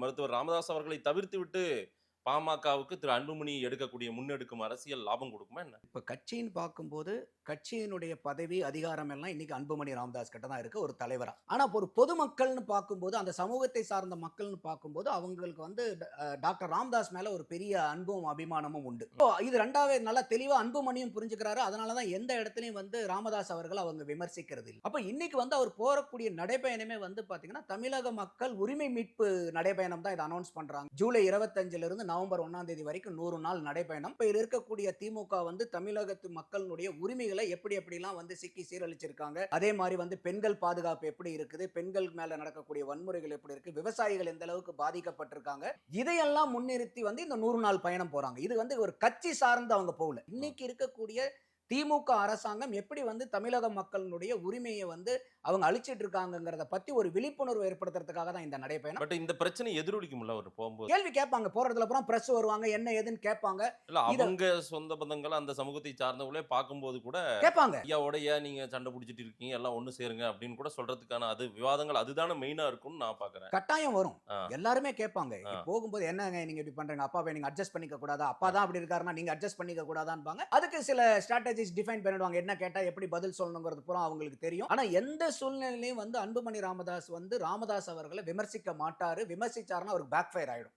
மருத்துவர் ராமதாஸ் அவர்களை தவிர்த்து விட்டு பாமகவுக்கு திரு அன்புமணி எடுக்கக்கூடிய முன்னெடுக்கும் அரசியல் லாபம் கொடுக்குமா என்ன? இப்ப கட்சின்னு பார்க்கும்போது, கட்சியினுடைய பதவி, அதிகாரம் எல்லாம் இன்னைக்கு அன்புமணி ராமதாஸ் கிட்ட தான் இருக்கு ஒரு தலைவரா. ஆனா ஒரு பொதுமக்கள்னு பார்க்கும்போது, அந்த சமூகத்தை சார்ந்த மக்கள்னு பார்க்கும்போது, அவங்களுக்கு வந்து டாக்டர் ராமதாஸ் மேல ஒரு பெரிய அன்பும், அபிமானமும் உண்டு. இது 2வது நல்லா தெளிவா அன்புமணியும் புரிஞ்சுக்கிறாரு. அதனால தான் எந்த இடத்துலயும் வந்து ராமதாஸ் அவர்கள் அவங்க விமர்சிக்கிறது இல்ல. அப்ப இன்னைக்கு வந்து அவர் போறக்கூடிய நடைபயணமே வந்து பாத்தீங்கன்னா, தமிழக மக்கள் உரிமை மீட்பு நடைபயணம் தான் இதை அனௌன்ஸ் பண்றாங்க. ஜூலை 25ல இருந்து நவம்பர் 1ஆம் தேதி வரைக்கும் 100 நாள் நடைபயணம். இப்ப இருக்கக்கூடிய திமுக வந்து தமிழகத்து மக்களுடைய உரிமைகளை எப்படிலாம் வந்து சிக்கி சீரழிச்சிருக்காங்க. அதே மாதிரி வந்து பெண்கள் பாதுகாப்பு எப்படி இருக்குது, பெண்கள் மேல நடக்கக்கூடிய வன்முறைகள் எப்படி இருக்கு, விவசாயிகள் எந்த அளவுக்கு பாதிக்கப்பட்டிருக்காங்க, இதையெல்லாம் முன்னிறுத்தி வந்து இந்த 100 நாள் பயணம் போறாங்க. இது வந்து ஒரு கட்சி சார்ந்து அவங்க போகல. இன்னைக்கு இருக்கக்கூடிய திமுக அரசாங்கம் எப்படி வந்து தமிழக மக்களுடைய உரிமையை வந்து அவங்க அழிச்சிட்டு இருக்காங்கிறத பத்தி ஒரு விழிப்புணர்வு ஏற்படுத்துறதுக்காக தான் இந்த நடைபயணம். பட் இந்த பிரச்சனை எதிரொலிக்கும்ல அவர் போகும்போது. கேள்வி கேட்பாங்க, போறதுல அப்புறம் பிரஸ் வருவாங்க, என்ன ஏதுன்னு கேட்பாங்க. இல்ல இத அவங்க சொந்த பந்தங்கள் அந்த சமூகத்தை சார்ந்தவங்களே பார்க்கும்போது கூட கேட்பாங்க. ஐயாவோட ஏன் நீங்க சண்டை பிடிச்சிட்டு இருக்கீங்க, எல்லாம் ஒண்ணு சேருங்க அப்படின்னு கூட சொல்றதுக்கான அது விவாதங்கள் அதுதானே மெயினா இருக்கும்னு நான் பாக்குறேன். கட்டாயம் வரும். ஆ. எல்லாருமே கேட்பாங்க. ஆ. போகும்போது என்னங்க நீங்க இப்படி பண்றீங்க, அப்பாவை நீங்க அட்ஜஸ்ட் பண்ணிக்க கூடாதா, அப்பா தான் அப்படி இருக்காருன்னா நீங்க அட்ஜஸ்ட் பண்ணிக்க கூடாதான்பாங்க. அதுக்கு சில ஸ்ட்ராட்டஜிஸ் டிஃபைன் பண்ணிடுவாங்க. என்ன கேட்டா எப்படி பதில் சொல்லணுங்கிறது பூரா அவங்களுக்கு தெரியும். ஆனா எந்த சூழ்நிலையிலும் வந்து அன்புமணி ராமதாஸ் வந்து ராமதாஸ் அவர்களை விமர்சிக்க மாட்டாரு. விமர்சிச்சாருன்னா அவருக்கு பேக் ஃபயர் ஆயிடும்.